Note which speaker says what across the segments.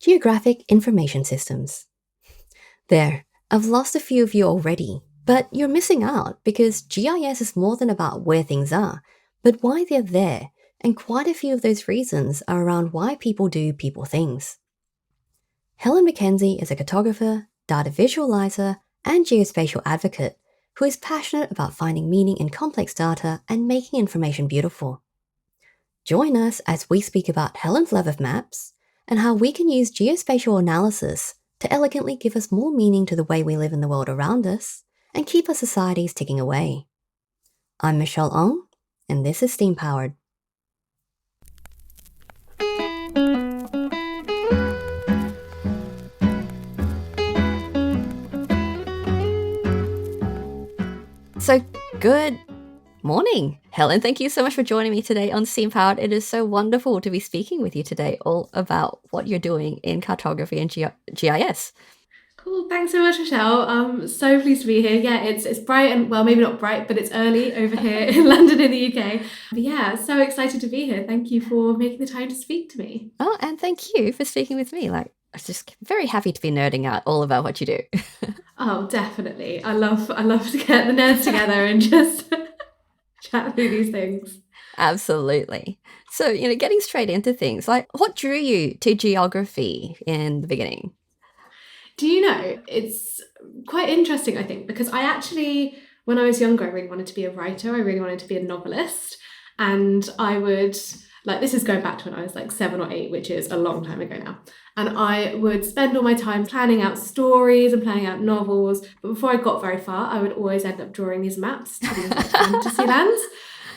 Speaker 1: Geographic Information Systems. There, I've lost a few of you already, but you're missing out because GIS is more than about where things are, but why they're there, and quite a few of those reasons are around why people do people things. Helen McKenzie is a cartographer, data visualiser, and geospatial advocate who is passionate about finding meaning in complex data and making information beautiful. Join us as we speak about Helen's love of maps and how we can use geospatial analysis to elegantly give us more meaning to the way we live in the world around us and keep our societies ticking away. I'm Michele, and this is Steam Powered. So, good morning, Helen. Thank you so much for joining me today on Steam Powered. It is so wonderful to be speaking with you today all about what you're doing in cartography and GIS.
Speaker 2: Cool. Thanks so much, Michele. I'm so pleased to be here. Yeah, it's bright and, well, maybe not bright, but it's early over here in London in the UK. But yeah, so excited to be here. Thank you for making the time to speak to me.
Speaker 1: Oh, and thank you for speaking with me. I'm just very happy to be nerding out all about what you do.
Speaker 2: Oh, definitely. I love to get the nerds together and just chat through these things.
Speaker 1: Absolutely. So, getting straight into things, what drew you to geography in the beginning?
Speaker 2: Do you know, it's quite interesting, I think, because I actually, when I was younger, I really wanted to be a writer. I really wanted to be a novelist. And I would, this is going back to when I was 7 or 8, which is a long time ago now. And I would spend all my time planning out stories and planning out novels. But before I got very far, I would always end up drawing these maps to these fantasy lands.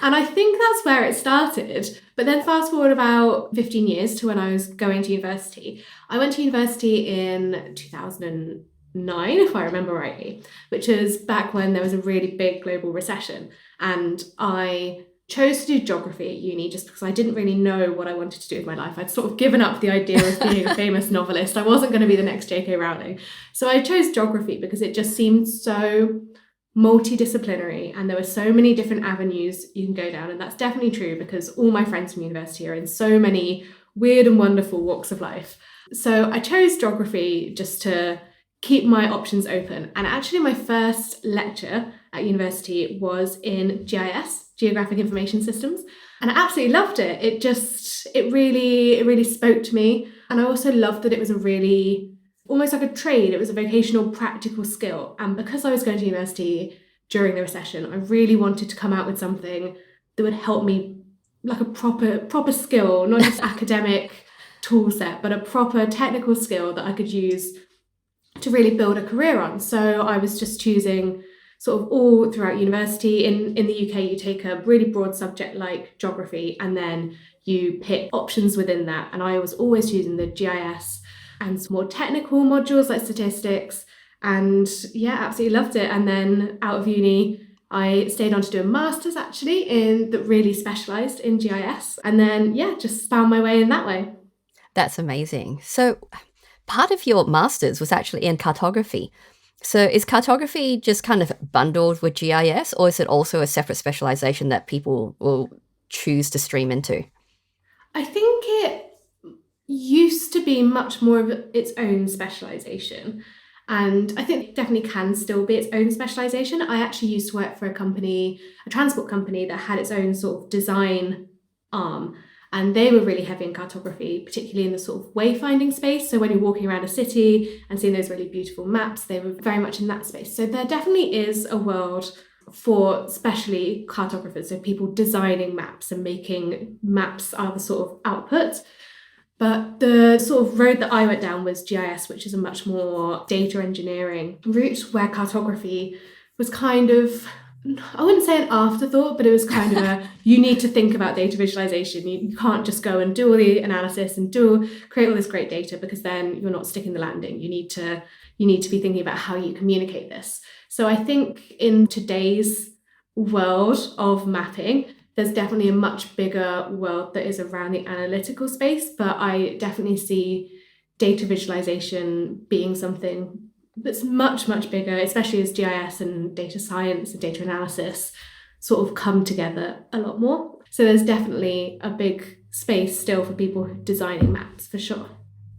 Speaker 2: And I think that's where it started. But then fast forward about 15 years to when I was going to university. I went to university in 2009, if I remember rightly, which is back when there was a really big global recession. And I chose to do geography at uni just because I didn't really know what I wanted to do with my life. I'd sort of given up the idea of being a famous novelist. I wasn't going to be the next J.K. Rowling. So I chose geography because it just seemed so multidisciplinary and there were so many different avenues you can go down. And that's definitely true because all my friends from university are in so many weird and wonderful walks of life. So I chose geography just to keep my options open. And actually my first lecture at university was in GIS, Geographic Information Systems. And I absolutely loved it. It really spoke to me. And I also loved that it was almost like a trade. It was a vocational practical skill. And because I was going to university during the recession, I really wanted to come out with something that would help me, like a proper skill, not just academic tool set, but a proper technical skill that I could use to really build a career on. So I was just choosing sort of all throughout university. In the UK, you take a really broad subject like geography, and then you pick options within that. And I was always choosing the GIS and some more technical modules like statistics. And yeah, absolutely loved it. And then out of uni, I stayed on to do a master's actually that really specialised in GIS. And then, yeah, just found my way in that way.
Speaker 1: That's amazing. So part of your master's was actually in cartography. So is cartography just kind of bundled with GIS, or is it also a separate specialisation that people will choose to stream into?
Speaker 2: I think it used to be much more of its own specialisation. And I think it definitely can still be its own specialisation. I actually used to work for a transport company that had its own sort of design arm. And they were really heavy in cartography, particularly in the sort of wayfinding space. So when you're walking around a city and seeing those really beautiful maps, they were very much in that space. So there definitely is a world for especially cartographers, so people designing maps and making maps are the sort of output. But the sort of road that I went down was GIS, which is a much more data engineering route, where cartography was kind of, I wouldn't say an afterthought, but it was kind of you need to think about data visualization. You can't just go and do all the analysis and create all this great data, because then you're not sticking the landing. You need to be thinking about how you communicate this. So I think in today's world of mapping, there's definitely a much bigger world that is around the analytical space, but I definitely see data visualization being something that's much, much bigger, especially as GIS and data science and data analysis sort of come together a lot more. So there's definitely a big space still for people designing maps, for sure.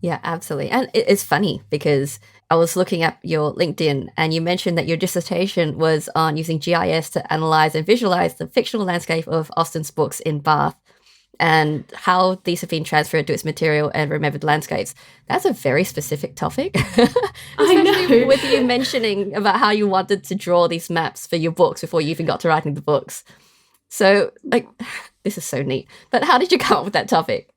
Speaker 1: Yeah, absolutely. And it's funny because I was looking at your LinkedIn and you mentioned that your dissertation was on using GIS to analyze and visualize the fictional landscape of Austen's books in Bath and how these have been transferred to its material and remembered landscapes. That's a very specific topic,
Speaker 2: I
Speaker 1: especially
Speaker 2: know.
Speaker 1: with you mentioning about how you wanted to draw these maps for your books before you even got to writing the books. So, like, this is so neat. But how did you come up with that topic?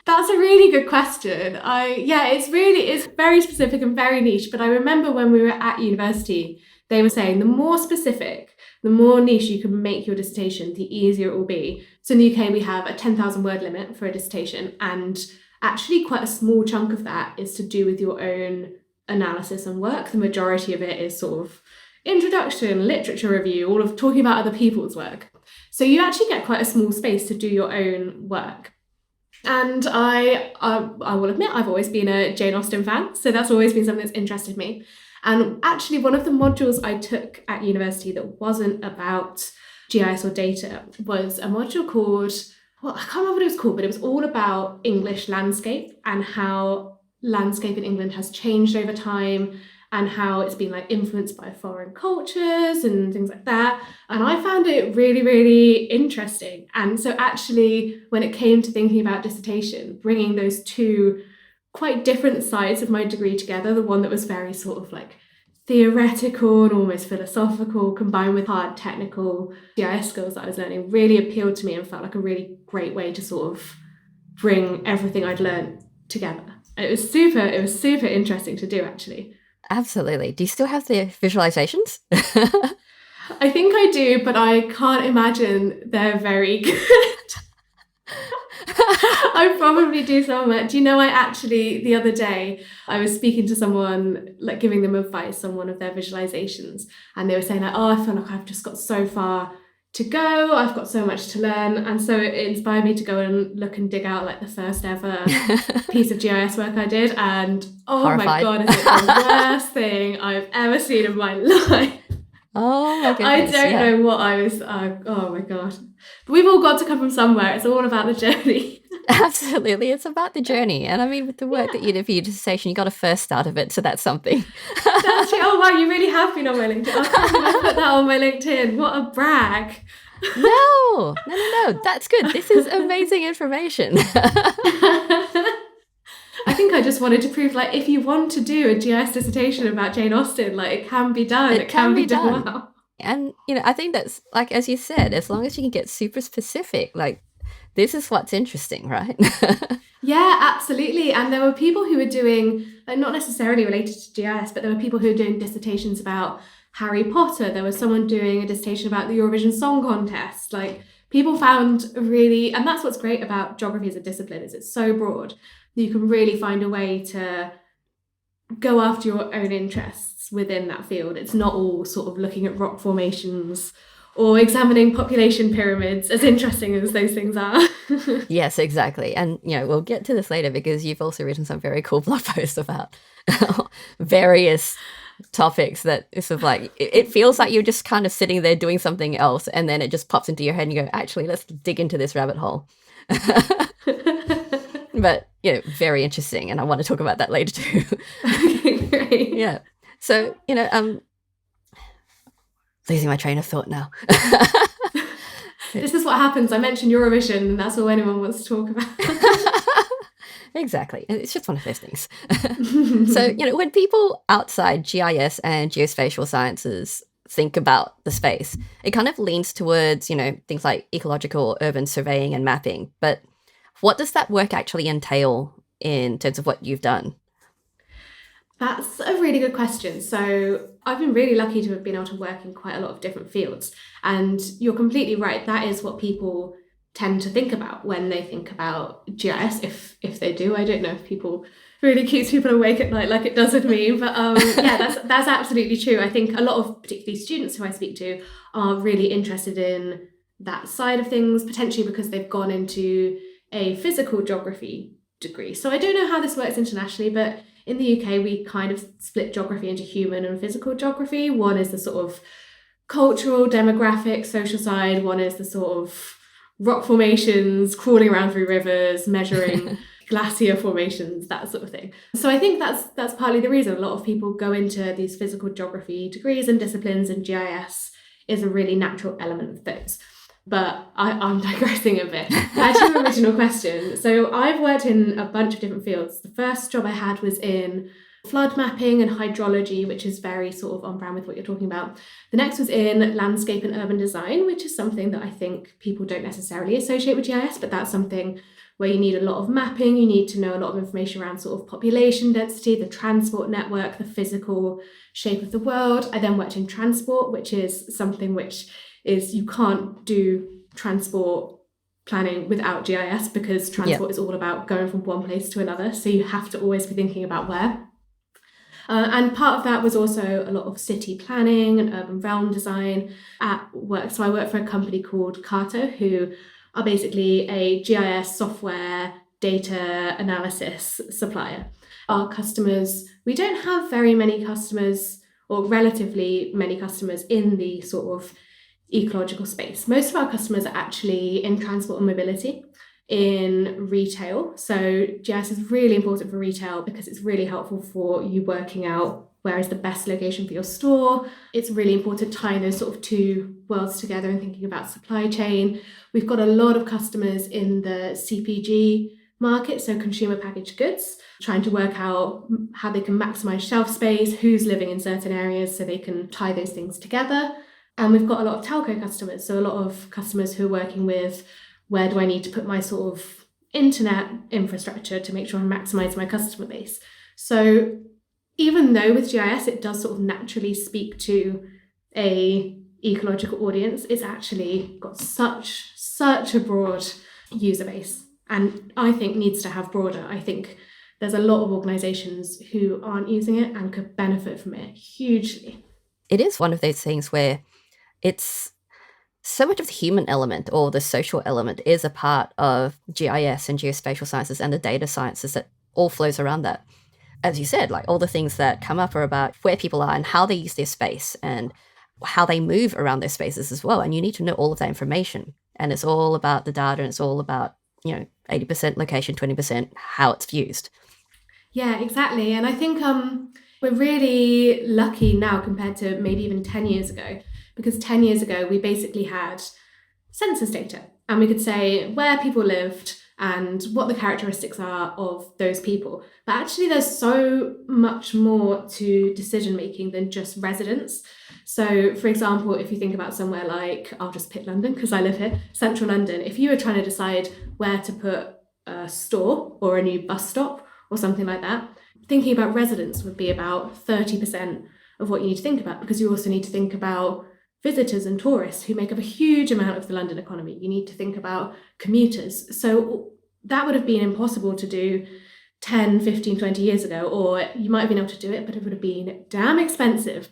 Speaker 2: That's a really good question. It's very specific and very niche. But I remember when we were at university, they were saying the more specific, the more niche you can make your dissertation, the easier it will be. So in the UK, we have a 10,000 word limit for a dissertation, and actually quite a small chunk of that is to do with your own analysis and work. The majority of it is sort of introduction, literature review, all of talking about other people's work. So you actually get quite a small space to do your own work. And I will admit, I've always been a Jane Austen fan, so that's always been something that's interested me. And actually, one of the modules I took at university that wasn't about GIS or data was a module called, well, I can't remember what it was called, but it was all about English landscape and how landscape in England has changed over time and how it's been like influenced by foreign cultures and things like that. And I found it really, really interesting. And so actually, when it came to thinking about dissertation, bringing those two quite different sides of my degree together, the one that was very sort of like theoretical and almost philosophical, combined with hard technical GIS skills that I was learning, really appealed to me and felt like a really great way to sort of bring everything I'd learned together. It was super interesting to do, actually.
Speaker 1: Absolutely. Do you still have the visualizations?
Speaker 2: I think I do, but I can't imagine they're very good. I probably do somewhere. Do you know, I actually, the other day, I was speaking to someone, like giving them advice on one of their visualizations, and they were saying like, oh, I feel like I've just got so far to go. I've got so much to learn. And so it inspired me to go and look and dig out like the first ever piece of GIS work I did. And oh
Speaker 1: Horrified.
Speaker 2: my God, is it the worst thing I've ever seen in my life?
Speaker 1: Oh my goodness.
Speaker 2: I don't know what I was, oh my God. But we've all got to come from somewhere. It's all about the journey.
Speaker 1: Absolutely. It's about the journey. And I mean, with the work that you did for your dissertation, you got a first start of it. So that's something.
Speaker 2: That's true. Oh, wow. You really have been on my LinkedIn. I'll put that on my LinkedIn. What a brag.
Speaker 1: No. That's good. This is amazing information.
Speaker 2: I think I just wanted to prove, like, if you want to do a GIS dissertation about Jane Austen, like, it can be done. It can be done well.
Speaker 1: And, I think that's, like, as you said, as long as you can get super specific, like, this is what's interesting, right?
Speaker 2: Yeah, absolutely. And there were people who were doing, like, not necessarily related to GIS, but there were people who were doing dissertations about Harry Potter. There was someone doing a dissertation about the Eurovision Song Contest. Like, people found really, and that's what's great about geography as a discipline, is it's so broad. You can really find a way to go after your own interests within that field. It's not all sort of looking at rock formations or examining population pyramids, as interesting as those things are.
Speaker 1: Yes, exactly. And, we'll get to this later because you've also written some very cool blog posts about various topics that is sort of like, it feels like you're just kind of sitting there doing something else and then it just pops into your head and you go, actually, let's dig into this rabbit hole. But, very interesting. And I want to talk about that later too.
Speaker 2: Okay, great.
Speaker 1: Yeah. So, losing my train of thought now.
Speaker 2: This is what happens. I mentioned Eurovision and that's all anyone wants to talk about.
Speaker 1: Exactly. It's just one of those things. So, when people outside GIS and geospatial sciences think about the space, it kind of leans towards, things like ecological urban surveying and mapping. But what does that work actually entail in terms of what you've done?
Speaker 2: That's a really good question. So I've been really lucky to have been able to work in quite a lot of different fields. And you're completely right. That is what people tend to think about when they think about GIS, if they do. I don't know if people really keeps people awake at night like it does with me. But yeah, that's absolutely true. I think a lot of particularly students who I speak to are really interested in that side of things, potentially because they've gone into a physical geography degree. So I don't know how this works internationally, but in the UK, we kind of split geography into human and physical geography. One is the sort of cultural, demographic, social side. One is the sort of rock formations, crawling around through rivers, measuring glacier formations, that sort of thing. So I think that's partly the reason a lot of people go into these physical geography degrees and disciplines, and GIS is a really natural element of those. But I'm digressing a bit. Back to your original question. So I've worked in a bunch of different fields. The first job I had was in flood mapping and hydrology, which is very sort of on brand with what you're talking about. The next was in landscape and urban design, which is something that I think people don't necessarily associate with GIS, but that's something where you need a lot of mapping, you need to know a lot of information around sort of population density, the transport network, the physical shape of the world. I then worked in transport, which is something which is you can't do transport planning without GIS, because transport is all about going from one place to another. So you have to always be thinking about where. And part of that was also a lot of city planning and urban realm design at work. So I work for a company called Carto, who are basically a GIS software data analysis supplier. Our customers, we don't have very many customers, or relatively many customers in the sort of ecological space. Most of our customers are actually in transport and mobility, in retail. So GIS is really important for retail because it's really helpful for you working out where is the best location for your store. It's really important tying those sort of two worlds together and thinking about supply chain. We've got a lot of customers in the CPG market, so consumer packaged goods, trying to work out how they can maximize shelf space, who's living in certain areas, so they can tie those things together. And we've got a lot of telco customers, so a lot of customers who are working with where do I need to put my sort of internet infrastructure to make sure I maximize my customer base. So even though with GIS it does sort of naturally speak to a ecological audience, it's actually got such a broad user base, and I think needs to have broader. I think there's a lot of organizations who aren't using it and could benefit from it hugely.
Speaker 1: It is one of those things where it's so much of the human element or the social element is a part of GIS and geospatial sciences and the data sciences that all flows around that. As you said, like all the things that come up are about where people are and how they use their space and how they move around their spaces as well. And you need to know all of that information. And it's all about the data, and it's all about, 80% location, 20% how it's used.
Speaker 2: Yeah, exactly. And I think we're really lucky now compared to maybe even 10 years ago, because 10 years ago we basically had census data and we could say where people lived and what the characteristics are of those people. But actually there's so much more to decision making than just residents. So for example, if you think about somewhere like, I'll just pick London because I live here, central London, if you were trying to decide where to put a store or a new bus stop or something like that, thinking about residents would be about 30% of what you need to think about, because you also need to think about visitors and tourists who make up a huge amount of the London economy. You need to think about commuters. So that would have been impossible to do 10, 15, 20 years ago, or you might have been able to do it, but it would have been damn expensive.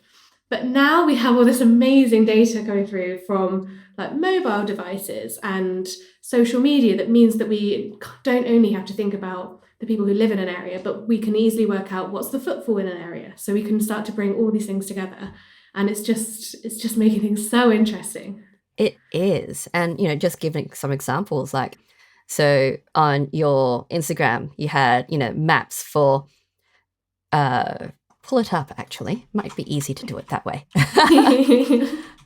Speaker 2: But now we have all this amazing data coming through from like mobile devices and social media that means that we don't only have to think about the people who live in an area, but we can easily work out what's the footfall in an area. So we can start to bring all these things together. And it's just making things so interesting.
Speaker 1: It is. And, just giving some examples, like, so on your Instagram, you had, maps for, pull it up, actually. Might be easy to do it that way.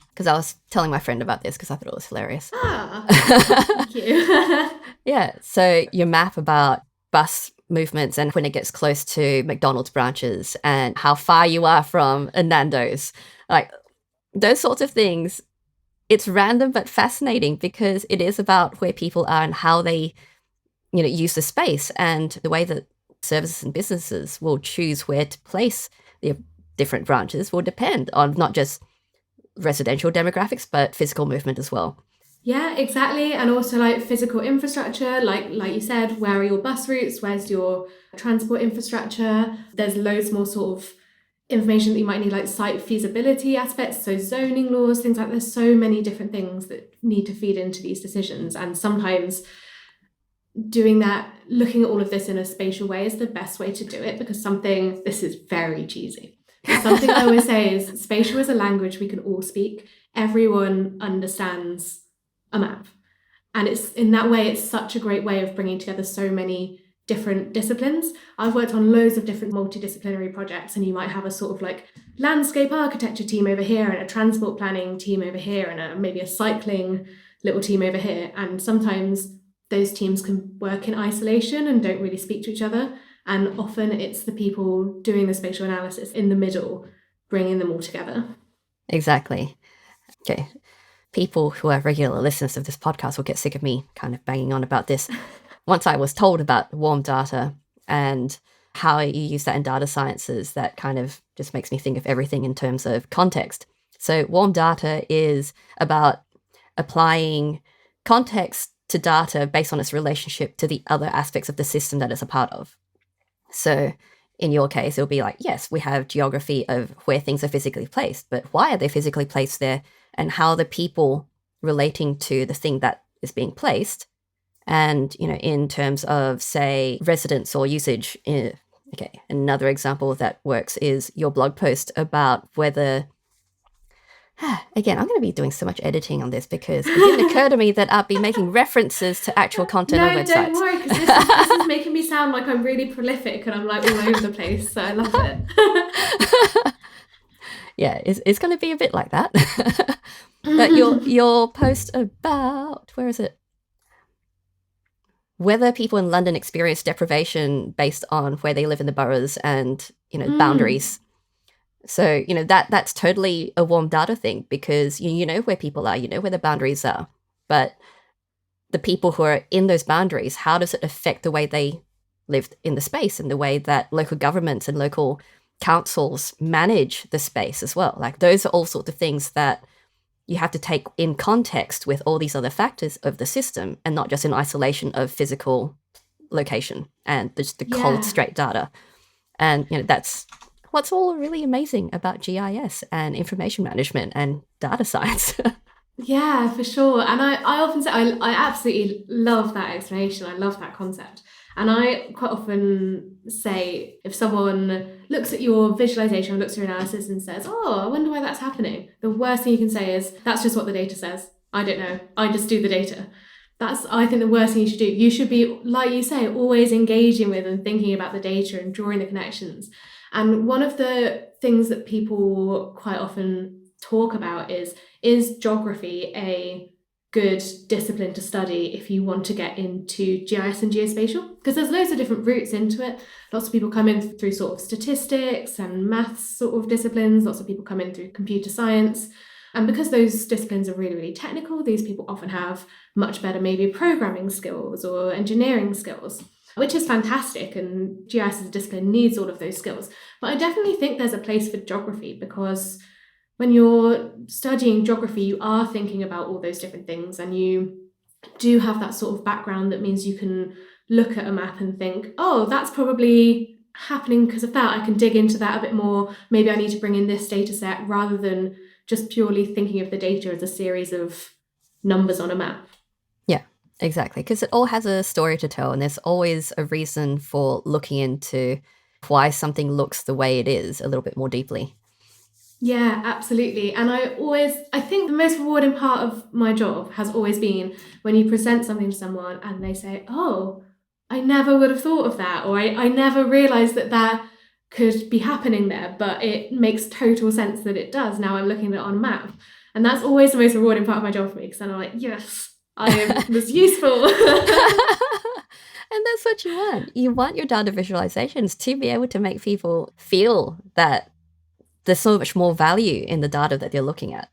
Speaker 1: Because I was telling my friend about this because I thought it was hilarious.
Speaker 2: Thank you.
Speaker 1: Yeah, so your map about bus movements and when it gets close to McDonald's branches and how far you are from a Nando's, like those sorts of things. It's random but fascinating because it is about where people are and how they, use the space, and the way that services and businesses will choose where to place their different branches will depend on not just residential demographics, but physical movement as well.
Speaker 2: Yeah, exactly. And also like physical infrastructure, like you said, where are your bus routes? Where's your transport infrastructure? There's loads more sort of information that you might need, like site feasibility aspects, so zoning laws, things like there's so many different things that need to feed into these decisions. And sometimes doing that, looking at all of this in a spatial way is the best way to do it, because this is very cheesy. Something I always say is spatial is a language we can all speak. Everyone understands a map. And it's in that way, it's such a great way of bringing together so many different disciplines. I've worked on loads of different multidisciplinary projects, and you might have a sort of like landscape architecture team over here and a transport planning team over here and maybe a cycling little team over here. And sometimes those teams can work in isolation and don't really speak to each other. And often it's the people doing the spatial analysis in the middle, bringing them all together.
Speaker 1: Exactly. Okay. People who are regular listeners of this podcast will get sick of me kind of banging on about this. Once I was told about warm data and how you use that in data sciences, that kind of just makes me think of everything in terms of context. So warm data is about applying context to data based on its relationship to the other aspects of the system that it's a part of. So in your case, it'll be like, yes, we have geography of where things are physically placed, but why are they physically placed there, and how are the people relating to the thing that is being placed? And, in terms of, say, residents or usage. Okay, another example that works is your blog post about whether... Again, I'm going to be doing so much editing on this because it didn't occur to me that I'd be making references to actual content on websites.
Speaker 2: No, don't worry, because this is making me sound like I'm really prolific and I'm like all over the place, so I love it.
Speaker 1: Yeah, it's going to be a bit like that. But your post about, where is it? Whether people in London experience deprivation based on where they live in the boroughs and, boundaries. So, that's totally a warm data thing because you know where people are, you know where the boundaries are. But the people who are in those boundaries, how does it affect the way they live in the space and the way that local governments and local councils manage the space as well? Like, those are all sorts of things that you have to take in context with all these other factors of the system and not just in isolation of physical location and just the cold, straight data. And, that's what's all really amazing about GIS and information management and data science.
Speaker 2: Yeah, for sure. And I often say, I absolutely love that explanation. I love that concept. And I quite often say, if someone looks at your visualization, looks at your analysis and says, oh, I wonder why that's happening, the worst thing you can say is, that's just what the data says. I don't know. I just do the data. That's, I think, the worst thing you should do. You should be, like you say, always engaging with and thinking about the data and drawing the connections. And one of the things that people quite often talk about is geography a good discipline to study if you want to get into GIS and geospatial? Because there's loads of different routes into it. Lots of people come in through sort of statistics and maths sort of disciplines. Lots of people come in through computer science. And because those disciplines are really, really technical, these people often have much better maybe programming skills or engineering skills, which is fantastic. And GIS as a discipline needs all of those skills. But I definitely think there's a place for geography because when you're studying geography, you are thinking about all those different things and you do have that sort of background that means you can look at a map and think, oh, that's probably happening because of that. I can dig into that a bit more. Maybe I need to bring in this data set rather than just purely thinking of the data as a series of numbers on a map.
Speaker 1: Yeah, exactly. Because it all has a story to tell and there's always a reason for looking into why something looks the way it is a little bit more deeply.
Speaker 2: Yeah, absolutely. And I think the most rewarding part of my job has always been when you present something to someone and they say, oh, I never would have thought of that, or I never realised that could be happening there, but it makes total sense that it does. Now I'm looking at it on a map. And that's always the most rewarding part of my job for me, because then I'm like, yes, I was useful.
Speaker 1: And that's what you want. You want your data visualizations to be able to make people feel that there's so much more value in the data that you're looking at.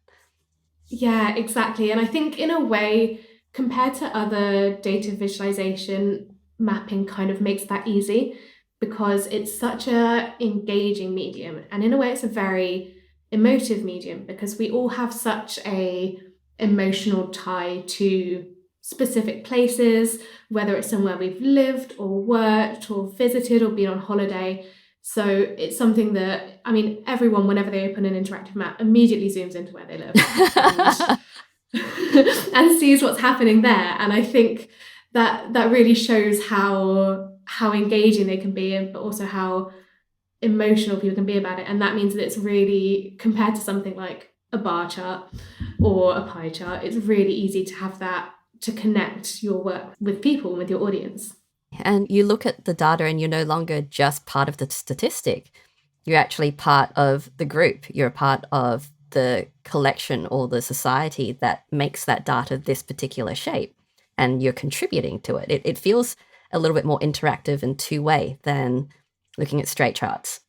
Speaker 2: Yeah, exactly. And I think in a way, compared to other data visualization, mapping kind of makes that easy because it's such a engaging medium. And in a way, it's a very emotive medium because we all have such a emotional tie to specific places, whether it's somewhere we've lived or worked or visited or been on holiday. So it's something that, I mean, everyone, whenever they open an interactive map, immediately zooms into where they live and sees what's happening there. And I think that really shows how engaging they can be, but also how emotional people can be about it. And that means that it's really, compared to something like a bar chart or a pie chart, it's really easy to have that to connect your work with people, with your audience.
Speaker 1: And you look at the data and you're no longer just part of the statistic. You're actually part of the group. You're a part of the collection or the society that makes that data this particular shape. And you're contributing to it. It feels a little bit more interactive and two-way than looking at straight charts.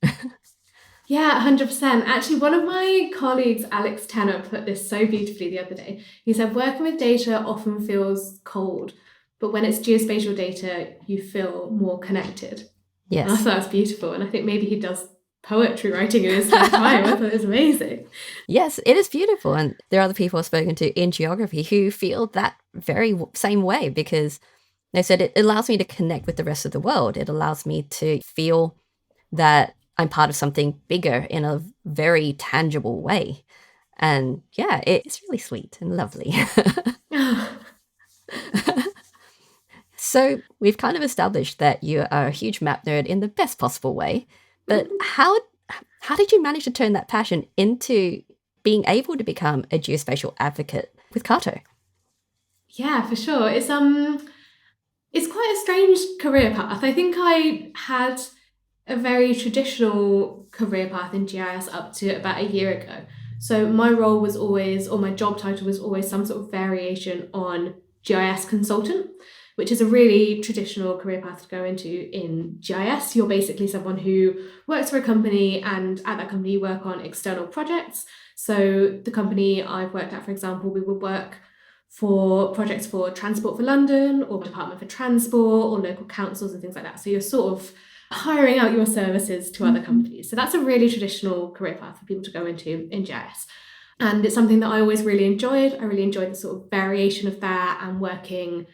Speaker 2: Yeah, 100%. Actually, one of my colleagues, Alex Tanner, put this so beautifully the other day. He said, working with data often feels cold, but when it's geospatial data, you feel more connected.
Speaker 1: Yes.
Speaker 2: And I thought that was beautiful. And I think maybe he does poetry writing in his spare time. I thought it was amazing.
Speaker 1: Yes, it is beautiful. And there are other people I've spoken to in geography who feel that very same way, because they said it allows me to connect with the rest of the world. It allows me to feel that I'm part of something bigger in a very tangible way. And yeah, it's really sweet and lovely. So we've kind of established that you are a huge map nerd in the best possible way. But how did you manage to turn that passion into being able to become a geospatial advocate with Carto?
Speaker 2: Yeah, for sure. It's quite a strange career path. I think I had a very traditional career path in GIS up to about a year ago. So my role was always, or my job title was always some sort of variation on GIS consultant, which is a really traditional career path to go into in GIS. You're basically someone who works for a company, and at that company you work on external projects. So the company I've worked at, for example, we would work for projects for Transport for London or Department for Transport or local councils and things like that. So you're sort of hiring out your services to other companies. So that's a really traditional career path for people to go into in GIS. And it's something that I always really enjoyed. I really enjoyed the sort of variation of that and working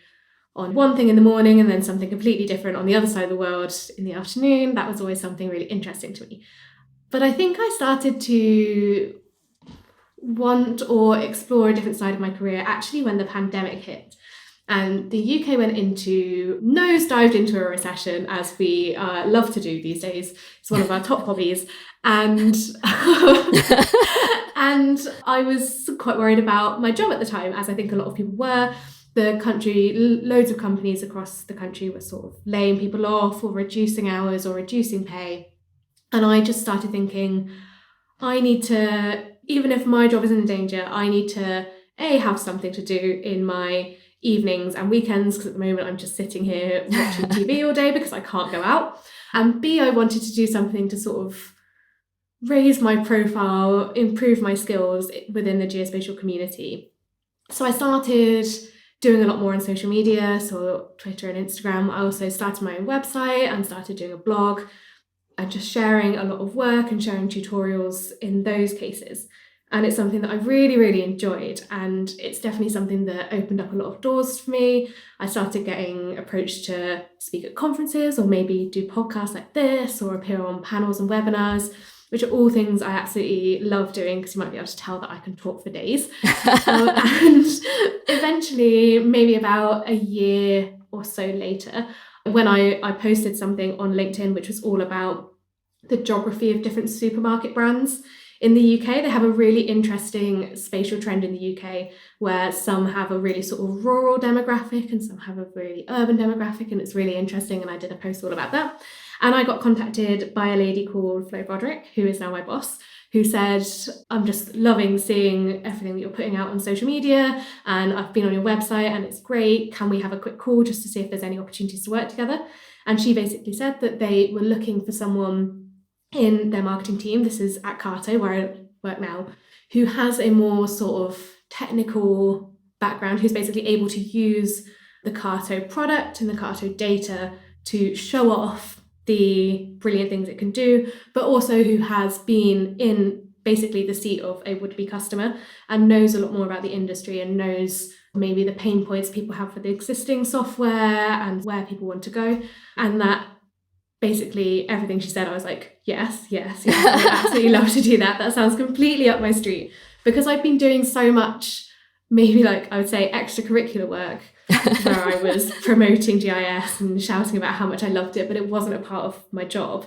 Speaker 2: on one thing in the morning and then something completely different on the other side of the world in the afternoon. That was always something really interesting to me. But I think I started to want or explore a different side of my career actually when the pandemic hit. And the UK went nosedived into a recession, as we love to do these days. It's one of our top hobbies. And and I was quite worried about my job at the time, as I think a lot of people were. The country, loads of companies across the country were sort of laying people off or reducing hours or reducing pay. And I just started thinking, I need to, even if my job is in danger, I need to, A, have something to do in my evenings and weekends, because at the moment I'm just sitting here watching TV all day because I can't go out. And B, I wanted to do something to sort of raise my profile, improve my skills within the geospatial community. So I started doing a lot more on social media, so Twitter and Instagram. I also started my own website and started doing a blog and just sharing a lot of work and sharing tutorials in those cases. And it's something that I really, really enjoyed. And it's definitely something that opened up a lot of doors for me. I started getting approached to speak at conferences or maybe do podcasts like this or appear on panels and webinars, which are all things I absolutely love doing, because you might be able to tell that I can talk for days. And eventually, maybe about a year or so later, when I posted something on LinkedIn, which was all about the geography of different supermarket brands in the UK. They have a really interesting spatial trend in the UK where some have a really sort of rural demographic and some have a really urban demographic, and it's really interesting. And I did a post all about that. And I got contacted by a lady called Flo Broderick, who is now my boss, who said, I'm just loving seeing everything that you're putting out on social media, and I've been on your website and it's great. Can we have a quick call just to see if there's any opportunities to work together? And she basically said that they were looking for someone in their marketing team, this is at Carto, where I work now, who has a more sort of technical background, who's basically able to use the Carto product and the Carto data to show off the brilliant things it can do, but also who has been in basically the seat of a would-be customer and knows a lot more about the industry and knows maybe the pain points people have for the existing software and where people want to go. And that basically everything she said, I was like, yes, I would absolutely love to do that. That sounds completely up my street, because I've been doing so much, maybe like I would say extracurricular work, where I was promoting GIS and shouting about how much I loved it, but it wasn't a part of my job.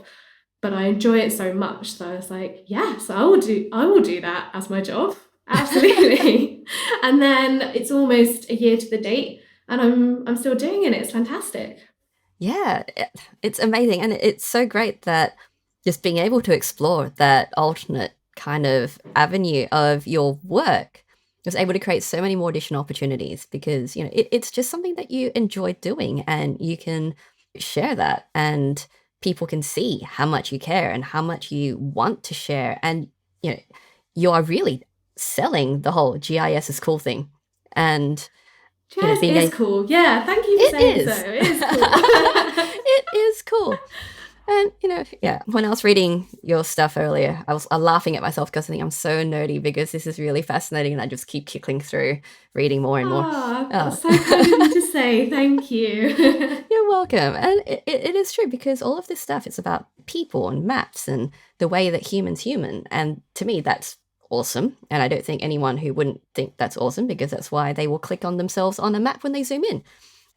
Speaker 2: But I enjoy it so much. So I was like, yes, I will do that as my job. Absolutely. And then it's almost a year to the date and I'm still doing it. It's fantastic.
Speaker 1: Yeah, it's amazing. And it's so great that just being able to explore that alternate kind of avenue of your work was able to create so many more additional opportunities because, it's just something that you enjoy doing and you can share that and people can see how much you care and how much you want to share. And, you are really selling the whole GIS is cool thing. And
Speaker 2: GIS
Speaker 1: being
Speaker 2: is cool. Yeah, thank you for
Speaker 1: it
Speaker 2: saying so.
Speaker 1: is.
Speaker 2: It is cool.
Speaker 1: It is cool. And, when I was reading your stuff earlier, I was laughing at myself because I think I'm so nerdy because this is really fascinating and I just keep kicking through reading more and more.
Speaker 2: That's so kind of you to say. Thank you.
Speaker 1: You're welcome. And it is true because all of this stuff, it's about people and maps and the way that humans human. And to me, that's awesome. And I don't think anyone who wouldn't think that's awesome because that's why they will click on themselves on a map when they zoom in.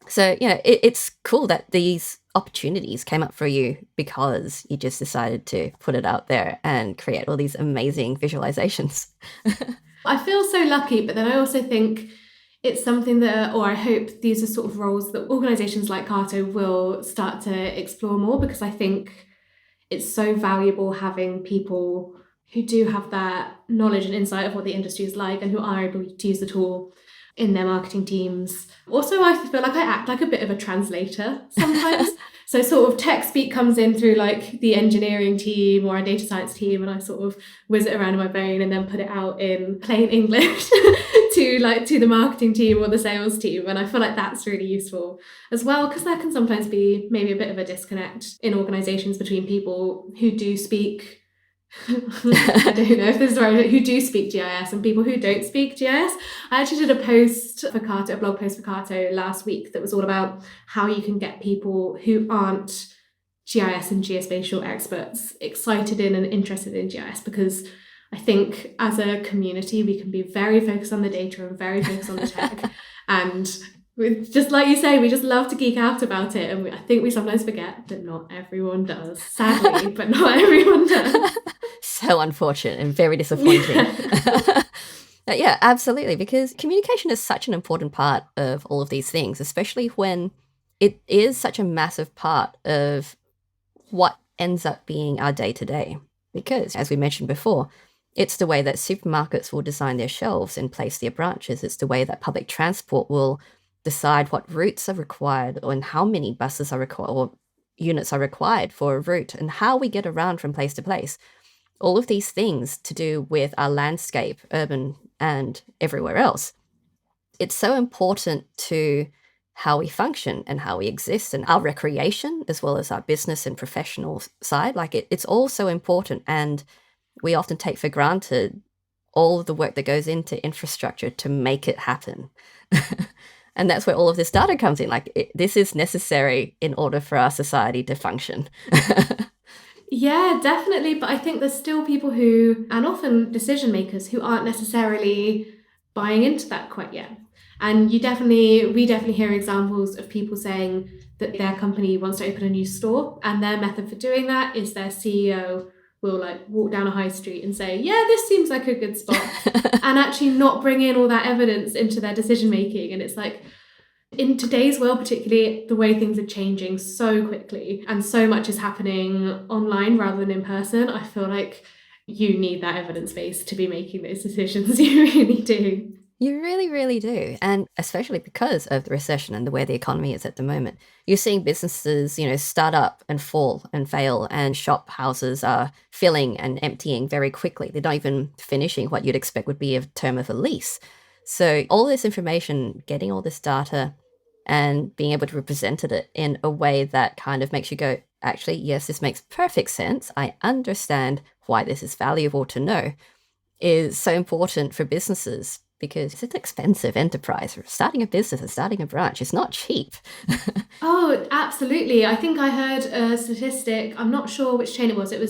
Speaker 1: So, it's cool that these opportunities came up for you because you just decided to put it out there and create all these amazing visualizations.
Speaker 2: I feel so lucky, but then I also think it's something that, or I hope these are sort of roles that organisations like Carto will start to explore more, because I think it's so valuable having people who do have that knowledge and insight of what the industry is like and who are able to use the tool in their marketing teams. Also, I feel like I act like a bit of a translator sometimes. So sort of tech speak comes in through like the engineering team or a data science team, and I sort of whiz it around in my brain and then put it out in plain English to the marketing team or the sales team. And I feel like that's really useful as well, because there can sometimes be maybe a bit of a disconnect in organizations between people who do speak I don't know if this is right, who do speak GIS and people who don't speak GIS. I actually did a blog post for Carto last week that was all about how you can get people who aren't GIS and geospatial experts excited in and interested in GIS, because I think as a community we can be very focused on the data and very focused on the tech and just like you say, we just love to geek out about it, and I think we sometimes forget that not everyone does. Sadly, but not everyone does.
Speaker 1: So unfortunate and very disappointing. Yeah, absolutely, because communication is such an important part of all of these things, especially when it is such a massive part of what ends up being our day-to-day. Because, as we mentioned before, it's the way that supermarkets will design their shelves and place their branches. It's the way that public transport will decide what routes are required and how many buses are required or units are required for a route and how we get around from place to place. All of these things to do with our landscape, urban and everywhere else. It's so important to how we function and how we exist and our recreation, as well as our business and professional side. Like it's all so important, and we often take for granted all of the work that goes into infrastructure to make it happen. And that's where all of this data comes in. Like this is necessary in order for our society to function.
Speaker 2: Yeah, definitely. But I think there's still people who, and often decision makers, who aren't necessarily buying into that quite yet. And we definitely hear examples of people saying that their company wants to open a new store, and their method for doing that is their CEO will like walk down a high street and say, yeah, this seems like a good spot, and actually not bring in all that evidence into their decision making. And it's like, in today's world, particularly, the way things are changing so quickly and so much is happening online rather than in person, I feel like you need that evidence base to be making those decisions. You really do.
Speaker 1: You really, really do. And especially because of the recession and the way the economy is at the moment, you're seeing businesses, start up and fall and fail, and shop houses are filling and emptying very quickly. They're not even finishing what you'd expect would be a term of a lease. So all this information, getting all this data and being able to represent it in a way that kind of makes you go, actually, yes, this makes perfect sense. I understand why this is valuable to know, is so important for businesses, because it's an expensive enterprise. Starting a business and starting a branch is not cheap.
Speaker 2: Oh, absolutely. I think I heard a statistic, I'm not sure which chain it was a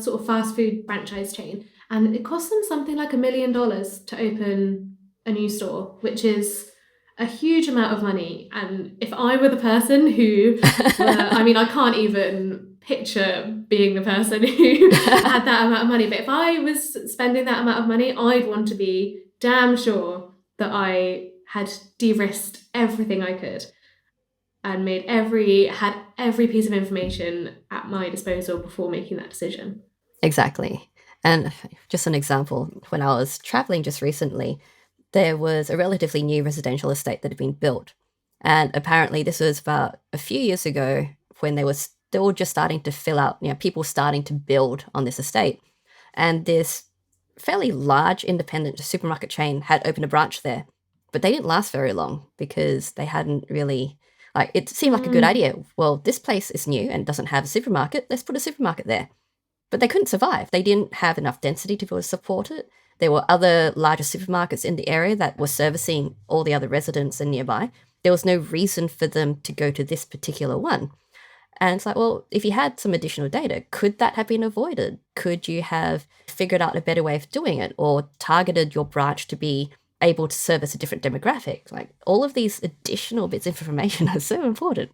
Speaker 2: sort of fast food franchise chain, and it cost them something like $1 million to open a new store, which is a huge amount of money. And if I were the person who, I can't even picture being the person who had that amount of money, but if I was spending that amount of money, I'd want to be damn sure that I had de-risked everything I could. and had every piece of information at my disposal before making that decision.
Speaker 1: Exactly. And just an example, when I was traveling just recently, there was a relatively new residential estate that had been built. And apparently this was about a few years ago when they were still just starting to fill out, people starting to build on this estate. And this fairly large independent supermarket chain had opened a branch there, but they didn't last very long because they hadn't really, it seemed like a good idea. Well, this place is new and doesn't have a supermarket. Let's put a supermarket there. But they couldn't survive. They didn't have enough density to be able to support it. There were other larger supermarkets in the area that were servicing all the other residents and nearby. There was no reason for them to go to this particular one. And it's like, well, if you had some additional data, could that have been avoided? Could you have figured out a better way of doing it or targeted your branch to be able to service a different demographic? Like, all of these additional bits of information are so important.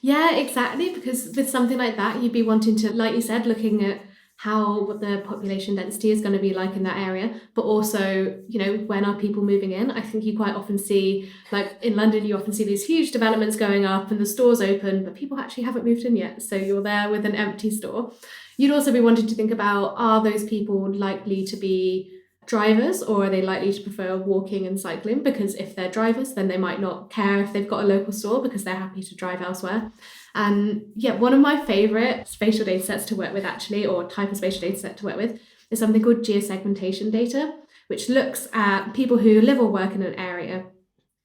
Speaker 2: Yeah, exactly. Because with something like that, you'd be wanting to, like you said, looking at what the population density is going to be like in that area, but also, when are people moving in? I think you quite often see, like in London, you often see these huge developments going up and the stores open, but people actually haven't moved in yet. So you're there with an empty store. You'd also be wanting to think about, are those people likely to be drivers, or are they likely to prefer walking and cycling? Because if they're drivers, then they might not care if they've got a local store because they're happy to drive elsewhere. And yeah, one of my favorite spatial data sets to work with actually, or type of spatial data set to work with, is something called geosegmentation data, which looks at people who live or work in an area.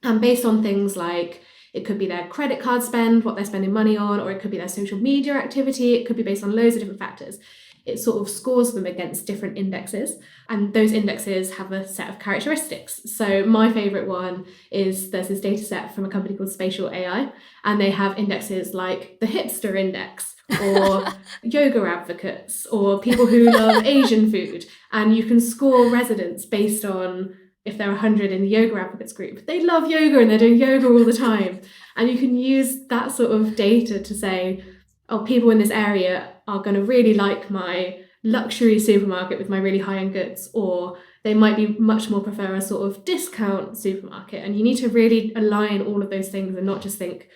Speaker 2: And based on things like, it could be their credit card spend, what they're spending money on, or it could be their social media activity. It could be based on loads of different factors. It sort of scores them against different indexes, and those indexes have a set of characteristics. So my favorite one is, there's this data set from a company called Spatial AI, and they have indexes like the hipster index, or yoga advocates, or people who love Asian food. And you can score residents based on, if there are 100 in the yoga advocates group, they love yoga and they're doing yoga all the time. And you can use that sort of data to say, oh, people in this area are going to really like my luxury supermarket with my really high-end goods, or they might be much more prefer a sort of discount supermarket. And you need to really align all of those things and not just think,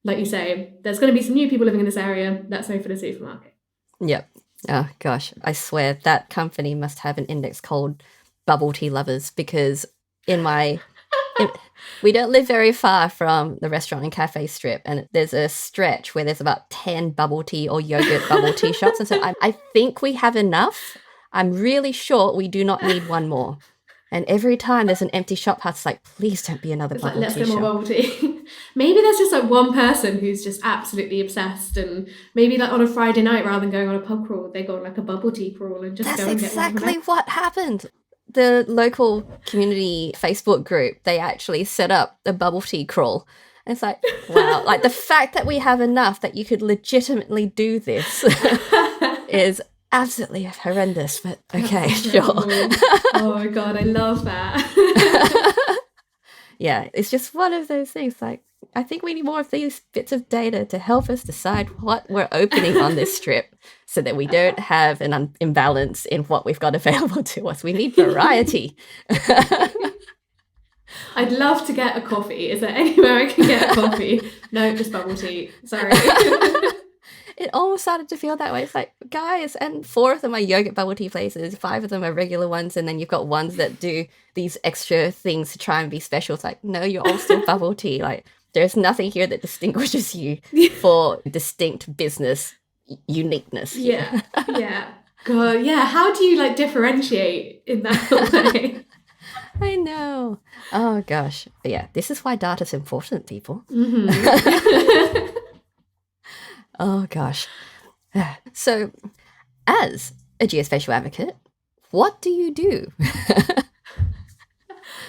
Speaker 2: like you say, there's going to be some new people living in this area, let's open a supermarket.
Speaker 1: Yep. Oh, gosh. I swear that company must have an index called bubble tea lovers, because we don't live very far from the restaurant and cafe strip, and there's a stretch where there's about 10 bubble tea or yogurt bubble tea shops. And so I think we have enough. I'm really sure we do not need one more. And every time there's an empty shop, it's like, please don't be another bubble tea shop.
Speaker 2: Let's get more bubble tea. Maybe there's just like one person who's just absolutely obsessed, and maybe like on a Friday night, rather than going on a pub crawl, they go on like a bubble tea crawl and just go and get one.
Speaker 1: That's exactly what happened. The local community Facebook group, they actually set up a bubble tea crawl. And it's like, wow, like the fact that we have enough that you could legitimately do this is absolutely horrendous, but okay, sure.
Speaker 2: Oh my God, I love that.
Speaker 1: Yeah, it's just one of those things. Like, I think we need more of these bits of data to help us decide what we're opening on this strip, so that we don't have an imbalance in what we've got available to us. We need variety.
Speaker 2: I'd love to get a coffee. Is there anywhere I can get a coffee? No, just bubble tea. Sorry.
Speaker 1: It almost started to feel that way. It's like, guys, and 4 of them are yogurt bubble tea places, 5 of them are regular ones, and then you've got ones that do these extra things to try and be special. It's like, no, you're all still bubble tea. Like, there's nothing here that distinguishes you for distinct business uniqueness.
Speaker 2: Yeah. God, yeah. How do you like differentiate in that way?
Speaker 1: I know. Oh gosh. But yeah, this is why data's important, people.
Speaker 2: Mm-hmm.
Speaker 1: Oh gosh. So, as a geospatial advocate, what do you do?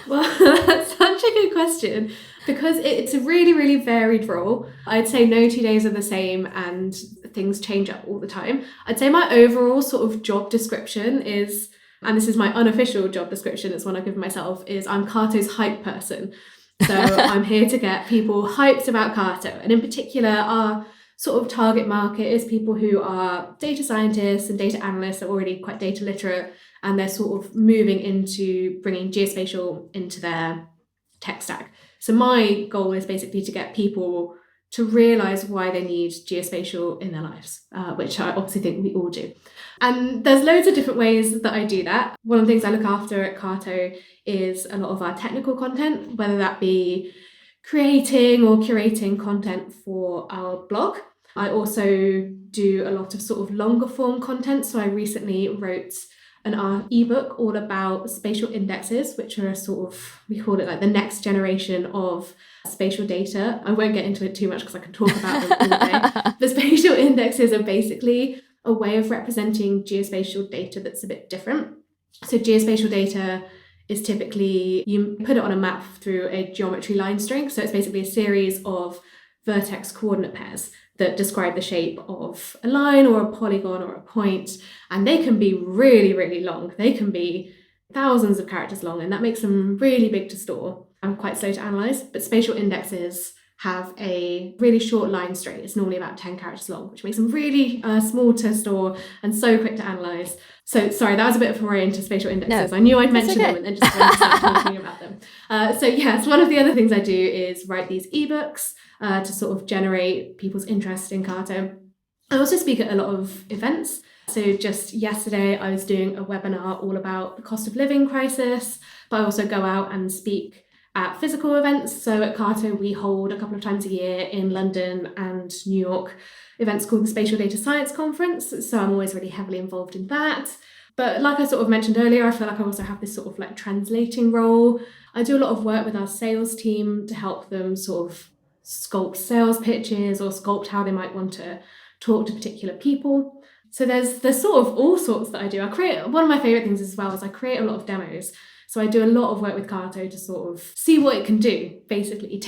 Speaker 2: Well, that's such a good question, because it's a really, really varied role. I'd say no 2 days are the same and things change up all the time. I'd say my overall sort of job description is, and this is my unofficial job description, it's one I've given myself, is I'm Carto's hype person. So I'm here to get people hyped about Carto. And in particular, our sort of target market is people who are data scientists and data analysts, are already quite data literate, and they're sort of moving into bringing geospatial into their tech stack. So my goal is basically to get people to realise why they need geospatial in their lives, which I obviously think we all do. And there's loads of different ways that I do that. One of the things I look after at Carto is a lot of our technical content, whether that be creating or curating content for our blog. I also do a lot of sort of longer form content. So I recently wrote an ebook all about spatial indexes, which are a sort of, we call it like the next generation of spatial data. I won't get into it too much because I can talk about them all day. But spatial indexes are basically a way of representing geospatial data that's a bit different. So geospatial data is typically, you put it on a map through a geometry line string. So it's basically a series of vertex coordinate pairs that describe the shape of a line or a polygon or a point. And they can be really, really long. They can be thousands of characters long, and that makes them really big to store and quite slow to analyze. But spatial indexes have a really short line string. It's normally about 10 characters long, which makes them really small to store and so quick to analyze. So sorry, that was a bit of a foray into spatial indexes. No, I knew I'd mention them and then just went to start talking about them. So yes, one of the other things I do is write these ebooks to sort of generate people's interest in Carto. I also speak at a lot of events. So just yesterday, I was doing a webinar all about the cost of living crisis, but I also go out and speak at physical events. So at Carto, we hold a couple of times a year in London and New York events called the Spatial Data Science Conference. So I'm always really heavily involved in that. But like I sort of mentioned earlier, I feel like I also have this sort of like translating role. I do a lot of work with our sales team to help them sort of sculpt sales pitches or sculpt how they might want to talk to particular people. So there's sort of all sorts that I do. One of my favourite things as well is I create a lot of demos. So I do a lot of work with Carto to sort of see what it can do, basically.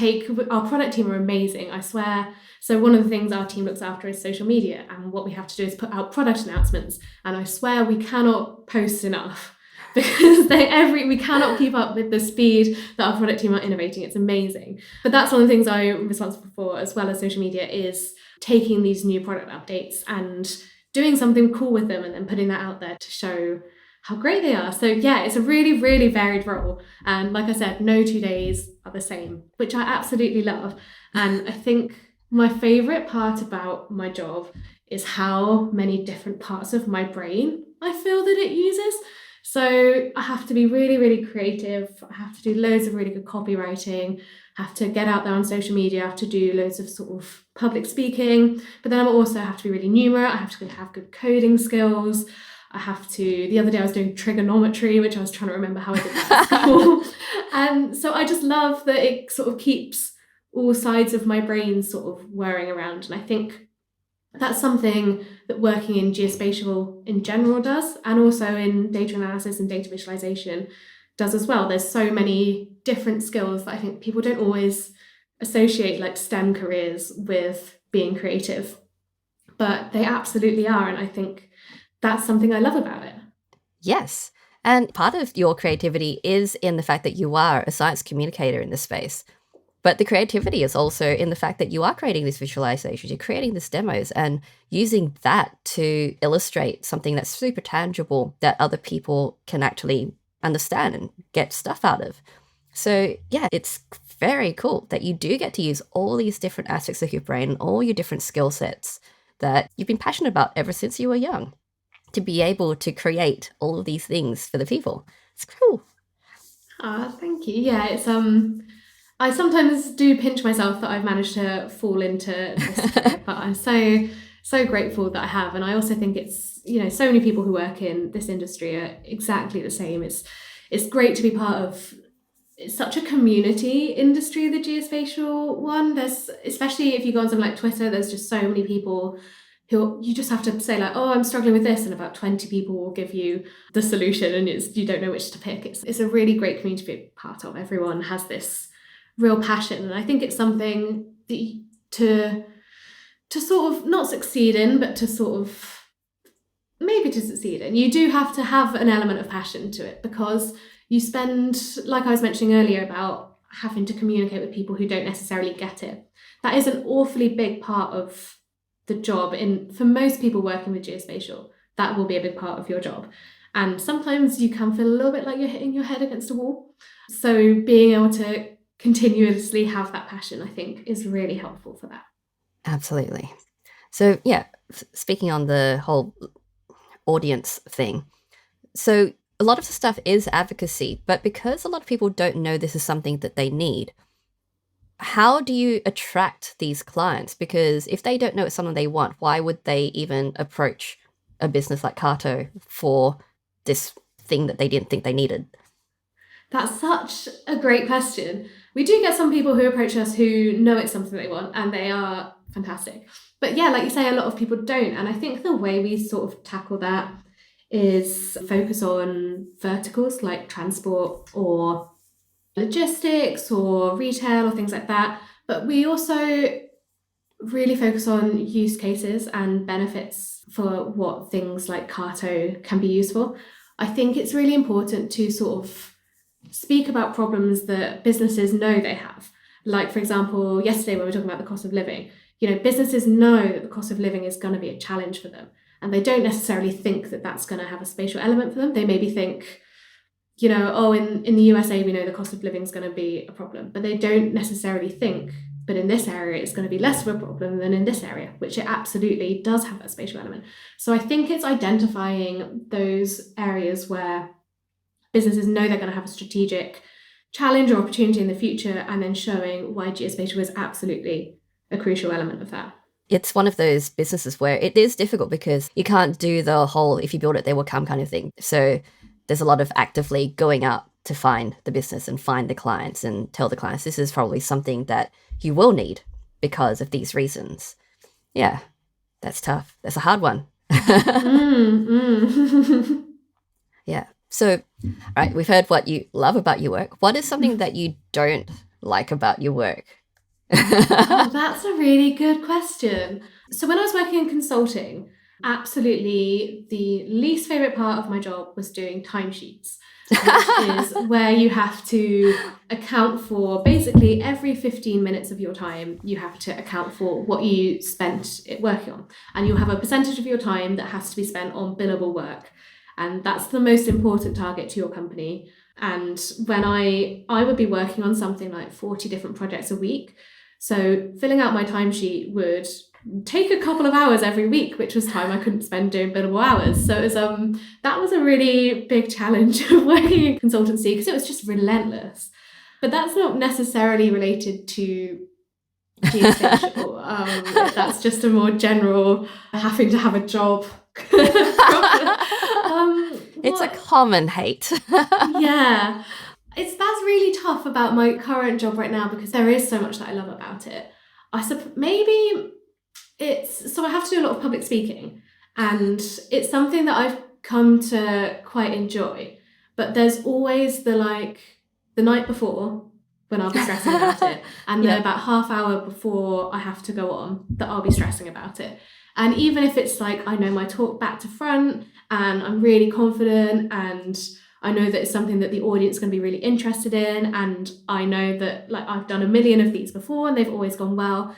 Speaker 2: Our product team are amazing, I swear. So one of the things our team looks after is social media, and what we have to do is put out product announcements. And I swear we cannot post enough because we cannot keep up with the speed that our product team are innovating. It's amazing. But that's one of the things I'm responsible for, as well as social media, is taking these new product updates and doing something cool with them and then putting that out there to show how great they are. So yeah, it's a really, really varied role. And like I said, no 2 days are the same, which I absolutely love. And I think my favourite part about my job is how many different parts of my brain I feel that it uses. So I have to be really, really creative. I have to do loads of really good copywriting. I have to get out there on social media. I have to do loads of sort of public speaking. But then I also have to be really numerate. I have to have good coding skills. The other day I was doing trigonometry, which I was trying to remember how I did that at school. And so I just love that it sort of keeps all sides of my brain sort of whirring around. And I think that's something that working in geospatial in general does, and also in data analysis and data visualization does as well. There's so many different skills that I think people don't always associate like STEM careers with being creative, but they absolutely are. And I think that's something I love about it.
Speaker 1: Yes. And part of your creativity is in the fact that you are a science communicator in this space. But the creativity is also in the fact that you are creating these visualizations, you're creating these demos and using that to illustrate something that's super tangible that other people can actually understand and get stuff out of. So yeah, it's very cool that you do get to use all these different aspects of your brain, all your different skill sets that you've been passionate about ever since you were young, to be able to create all of these things for the people. It's cool.
Speaker 2: Thank you. Yeah, it's I sometimes do pinch myself that I've managed to fall into this career, but I'm so grateful that I have. And I also think it's, so many people who work in this industry are exactly the same. It's great to be part of. It's such a community industry, the geospatial one. There's, especially if you go on something like Twitter, there's just so many people who you just have to say like, oh, I'm struggling with this, and about 20 people will give you the solution, and you don't know which to pick. It's a really great community to be part of. Everyone has this real passion, and I think it's something that to sort of not succeed in, but to sort of maybe to succeed in, you do have to have an element of passion to it, because you spend, like I was mentioning earlier about having to communicate with people who don't necessarily get it. That is an awfully big part of the job. For most people working with geospatial, that will be a big part of your job. And sometimes you can feel a little bit like you're hitting your head against a wall. So being able to continuously have that passion, I think, is really helpful for that.
Speaker 1: Absolutely. So, yeah, speaking on the whole audience thing, so a lot of the stuff is advocacy, but because a lot of people don't know this is something that they need, how do you attract these clients? Because if they don't know it's something they want, why would they even approach a business like Carto for this thing that they didn't think they needed?
Speaker 2: That's such a great question. We do get some people who approach us who know it's something they want, and they are fantastic. But yeah, like you say, a lot of people don't. And I think the way we sort of tackle that is focus on verticals like transport or logistics or retail or things like that. But we also really focus on use cases and benefits for what things like Carto can be used for. I think it's really important to sort of speak about problems that businesses know they have. Like, for example, yesterday when we were talking about the cost of living, businesses know that the cost of living is going to be a challenge for them. And they don't necessarily think that that's going to have a spatial element for them. They maybe think, oh, in the USA, we know the cost of living is going to be a problem. But they don't necessarily think, but in this area, it's going to be less of a problem than in this area, which it absolutely does have that spatial element. So I think it's identifying those areas where businesses know they're going to have a strategic challenge or opportunity in the future, and then showing why geospatial is absolutely a crucial element of that.
Speaker 1: It's one of those businesses where it is difficult because you can't do the whole if you build it, they will come kind of thing. So there's a lot of actively going out to find the business and find the clients and tell the clients this is probably something that you will need because of these reasons. Yeah, that's tough. That's a hard one. Yeah. So, right, we've heard what you love about your work. What is something that you don't like about your work?
Speaker 2: Oh, that's a really good question. So when I was working in consulting, absolutely the least favourite part of my job was doing timesheets, which is where you have to account for basically every 15 minutes of your time, you have to account for what you spent it working on. And you'll have a percentage of your time that has to be spent on billable work. And that's the most important target to your company. And when I would be working on something like 40 different projects a week, so filling out my timesheet would take a couple of hours every week, which was time I couldn't spend doing billable hours. So it was that was a really big challenge of working in consultancy because it was just relentless. But that's not necessarily related to geospatial. That's just a more general having to have a job.
Speaker 1: It's a common hate.
Speaker 2: Yeah. That's really tough about my current job right now because there is so much that I love about it. Maybe so I have to do a lot of public speaking, and it's something that I've come to quite enjoy. But there's always the night before when I'll be stressing about it, and then about half hour before I have to go on that I'll be stressing about it. And even if it's I know my talk back to front and I'm really confident and I know that it's something that the audience is going to be really interested in, and I know that I've done a million of these before and they've always gone well.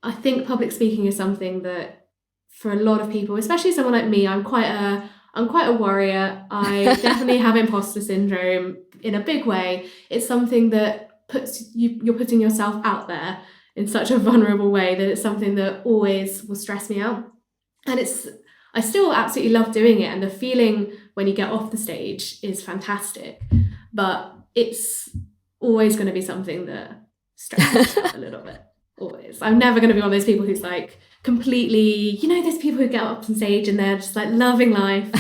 Speaker 2: I think public speaking is something that for a lot of people, especially someone like me, I'm quite a worrier. I definitely have imposter syndrome in a big way. It's something that you're putting yourself out there in such a vulnerable way that it's something that always will stress me out. And I still absolutely love doing it, and the feeling when you get off the stage is fantastic, but it's always going to be something that stresses me out a little bit. Always. I'm never going to be one of those people who's completely, there's people who get up on stage and they're just loving life.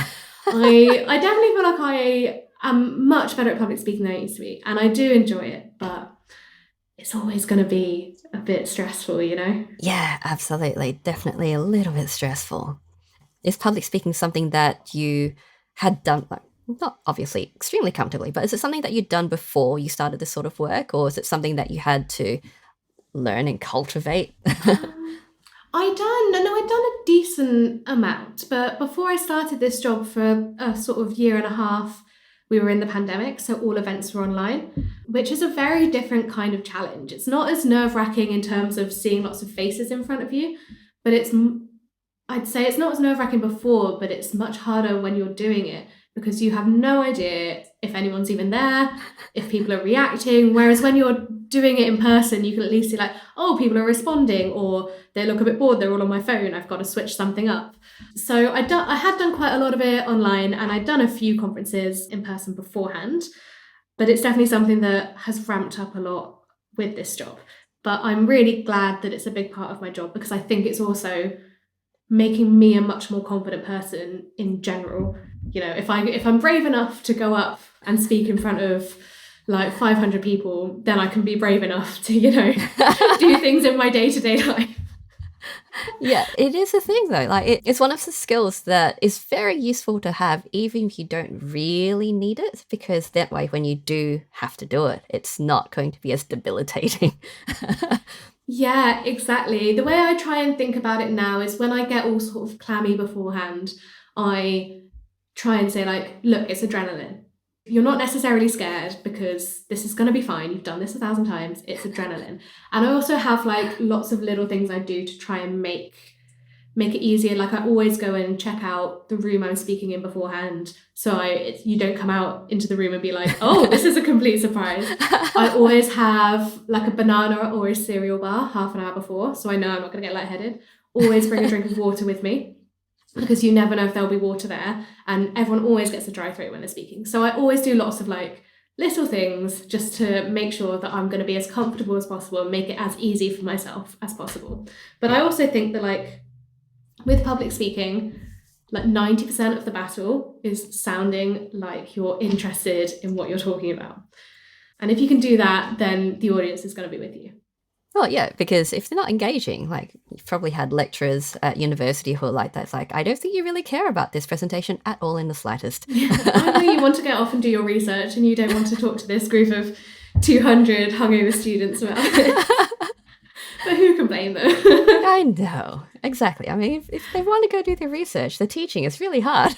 Speaker 2: I definitely feel like I am much better at public speaking than I used to be, and I do enjoy it, but it's always going to be a bit stressful,
Speaker 1: Yeah, absolutely. Definitely a little bit stressful. Is public speaking something that you had done, not obviously extremely comfortably, but is it something that you'd done before you started this sort of work, or is it something that you had to learn and cultivate?
Speaker 2: I'd done a decent amount, but before I started this job for a sort of year and a half, we were in the pandemic, so all events were online, which is a very different kind of challenge. It's not as nerve-wracking in terms of seeing lots of faces in front of you, but I'd say it's not as nerve-wracking before, but it's much harder when you're doing it because you have no idea if anyone's even there, if people are reacting. Whereas when you're doing it in person, you can at least see like, oh, people are responding, or they look a bit bored, they're all on my phone, I've got to switch something up. So I had done quite a lot of it online, and I'd done a few conferences in person beforehand, but it's definitely something that has ramped up a lot with this job. But I'm really glad that it's a big part of my job, because I think it's also making me a much more confident person in general. You know, if I'm brave enough to go up and speak in front of like 500 people, then I can be brave enough to, you know, do things in my day-to-day life.
Speaker 1: Yeah, it is a thing though. Like it's one of the skills that is very useful to have, even if you don't really need it, because that way when you do have to do it, it's not going to be as debilitating.
Speaker 2: Yeah, exactly. The way I try and think about it now is when I get all sort of clammy beforehand, I try and say like, look, it's adrenaline. You're not necessarily scared because this is going to be fine. You've done this 1,000 times. It's adrenaline. And I also have like lots of little things I do to try and make it easier. Like I always go and check out the room I'm speaking in beforehand, so you don't come out into the room and be like, oh, this is a complete surprise. I always have like a banana or a cereal bar half an hour before, so I know I'm not going to get lightheaded. Always bring a drink of water with me, because you never know if there'll be water there, and everyone always gets a dry throat when they're speaking. So I always do lots of like little things just to make sure that I'm going to be as comfortable as possible and make it as easy for myself as possible. But I also think that like with public speaking, like 90% of the battle is sounding like you're interested in what you're talking about. And if you can do that, then the audience is going to be with you.
Speaker 1: Well, yeah, because if they're not engaging, like you've probably had lecturers at university who are like that. It's like, I don't think you really care about this presentation at all in the slightest.
Speaker 2: Yeah, I know you want to get off and do your research, and you don't want to talk to this group of 200 hungover students about it. But who can blame them?
Speaker 1: I know, exactly. I mean, if they want to go do their research, the teaching is really hard.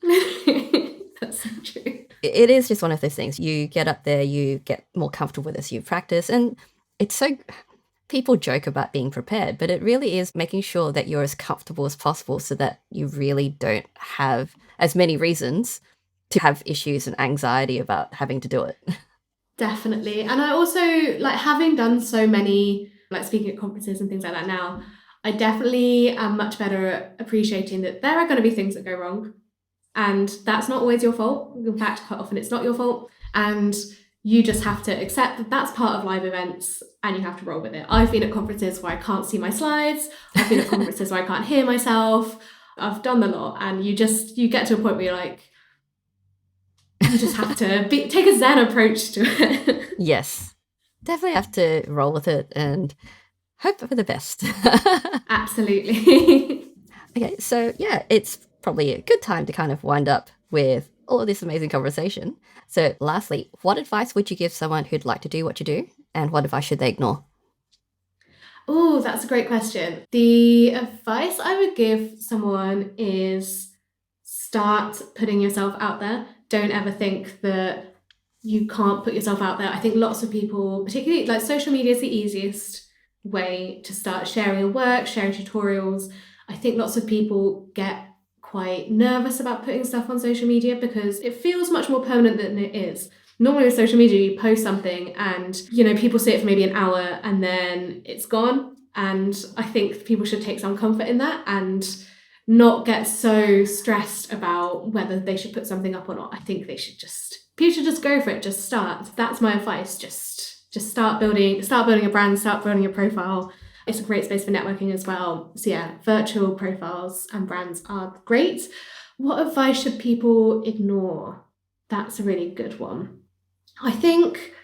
Speaker 2: That's so true.
Speaker 1: It is just one of those things. You get up there, you get more comfortable with this, you practice, and it's so... People joke about being prepared, but it really is making sure that you're as comfortable as possible so that you really don't have as many reasons to have issues and anxiety about having to do it.
Speaker 2: Definitely. And I also, like, having done so many, like, speaking at conferences and things like that now, I definitely am much better at appreciating that there are going to be things that go wrong. And that's not always your fault. In fact, quite often it's not your fault. And you just have to accept that that's part of live events, and you have to roll with it. I've been at conferences where I can't see my slides. I've been at conferences where I can't hear myself. I've done a lot. And you get to a point where you're like, you just have to take a Zen approach to it.
Speaker 1: Yes. Definitely have to roll with it and hope for the best.
Speaker 2: Absolutely.
Speaker 1: Okay, so yeah, it's probably a good time to kind of wind up with all of this amazing conversation. So lastly, what advice would you give someone who'd like to do what you do, and what advice should they ignore?
Speaker 2: Oh, that's a great question. The advice I would give someone is start putting yourself out there. Don't ever think that you can't put yourself out there. I think lots of people, particularly like social media is the easiest way to start sharing your work, sharing tutorials. I think lots of people get quite nervous about putting stuff on social media because it feels much more permanent than it is. Normally with social media, you post something and, you know, people see it for maybe an hour and then it's gone. And I think people should take some comfort in that and not get so stressed about whether they should put something up or not. I think people should just go for it. Just start. That's my advice. Just start building a brand, start building a profile. It's a great space for networking as well. So yeah, virtual profiles and brands are great. What advice should people ignore? That's a really good one. I think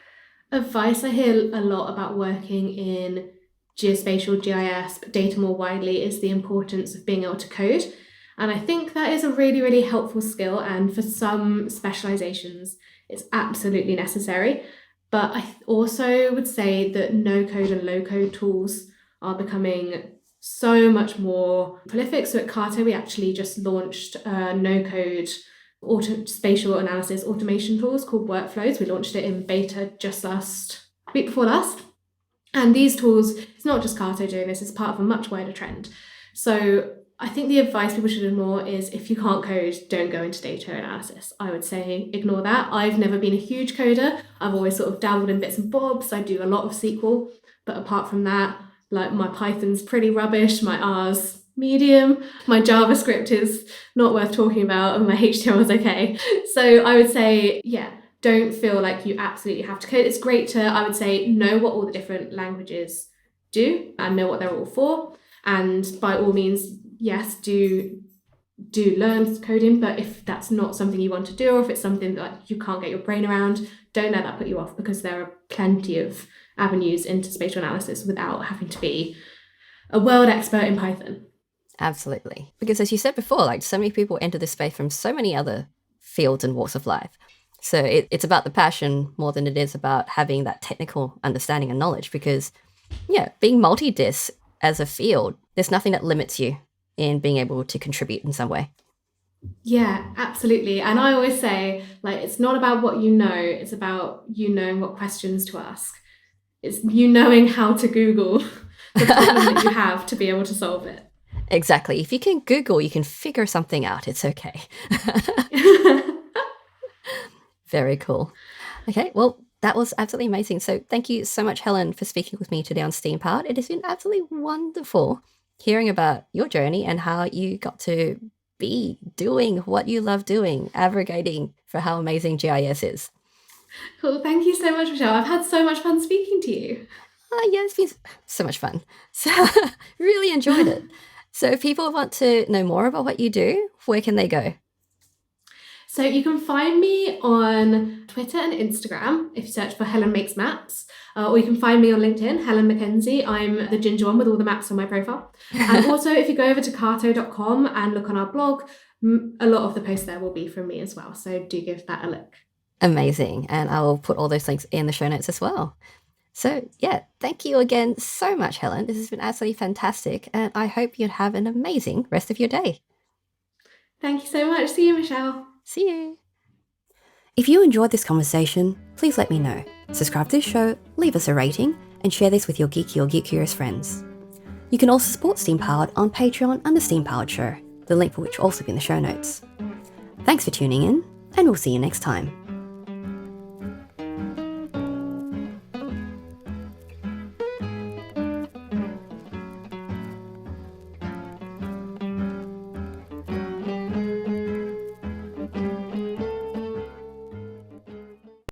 Speaker 2: advice I hear a lot about working in geospatial GIS, but data more widely, is the importance of being able to code. And I think that is a really, really helpful skill. And for some specializations, it's absolutely necessary. But I also would say that no code and low code tools are becoming so much more prolific. So at Carto, we actually just launched a no-code spatial analysis automation tools called Workflows. We launched it in beta just week before last. And these tools, it's not just Carto doing this, it's part of a much wider trend. So I think the advice people should ignore is if you can't code, don't go into data analysis. I would say ignore that. I've never been a huge coder. I've always sort of dabbled in bits and bobs. I do a lot of SQL, but apart from that, like my Python's pretty rubbish, my R's medium, my JavaScript is not worth talking about, and my HTML is okay. So I would say, yeah, don't feel like you absolutely have to code. It's great to, I would say, know what all the different languages do and know what they're all for. And by all means, yes, do learn coding, but if that's not something you want to do, or if it's something that you can't get your brain around, don't let that put you off, because there are plenty of avenues into spatial analysis without having to be a world expert in Python.
Speaker 1: Absolutely. Because as you said before, like so many people enter this space from so many other fields and walks of life. So it's about the passion more than it is about having that technical understanding and knowledge, because, yeah, being multi-dis as a field, there's nothing that limits you in being able to contribute in some way.
Speaker 2: Yeah, absolutely. And I always say, like, it's not about what you know, it's about you knowing what questions to ask. It's you knowing how to Google the problem that you have to be able to solve it.
Speaker 1: Exactly. If you can Google, you can figure something out. It's okay. Very cool. Okay, well, that was absolutely amazing. So thank you so much, Helen, for speaking with me today on STEAM Powered. It has been absolutely wonderful hearing about your journey and how you got to be doing what you love doing, advocating for how amazing GIS is.
Speaker 2: Cool. Thank you so much, Michelle. I've had so much fun speaking to you.
Speaker 1: Yeah, it's been so much fun. So really enjoyed it. So if people want to know more about what you do, where can they go?
Speaker 2: So you can find me on Twitter and Instagram if you search for Helen Makes Maps, or you can find me on LinkedIn, Helen McKenzie. I'm the ginger one with all the maps on my profile. And also if you go over to carto.com and look on our blog, a lot of the posts there will be from me as well. So do give that a look.
Speaker 1: Amazing. And I will put all those links in the show notes as well. So yeah, thank you again so much, Helen. This has been absolutely fantastic. And I hope you have an amazing rest of your day.
Speaker 2: Thank you so much. See you, Michelle.
Speaker 1: See you. If you enjoyed this conversation, please let me know. Subscribe to the show, leave us a rating, and share this with your geeky or geek curious friends. You can also support STEAM Powered on Patreon under STEAM Powered Show, the link for which will also be in the show notes. Thanks for tuning in, and we'll see you next time.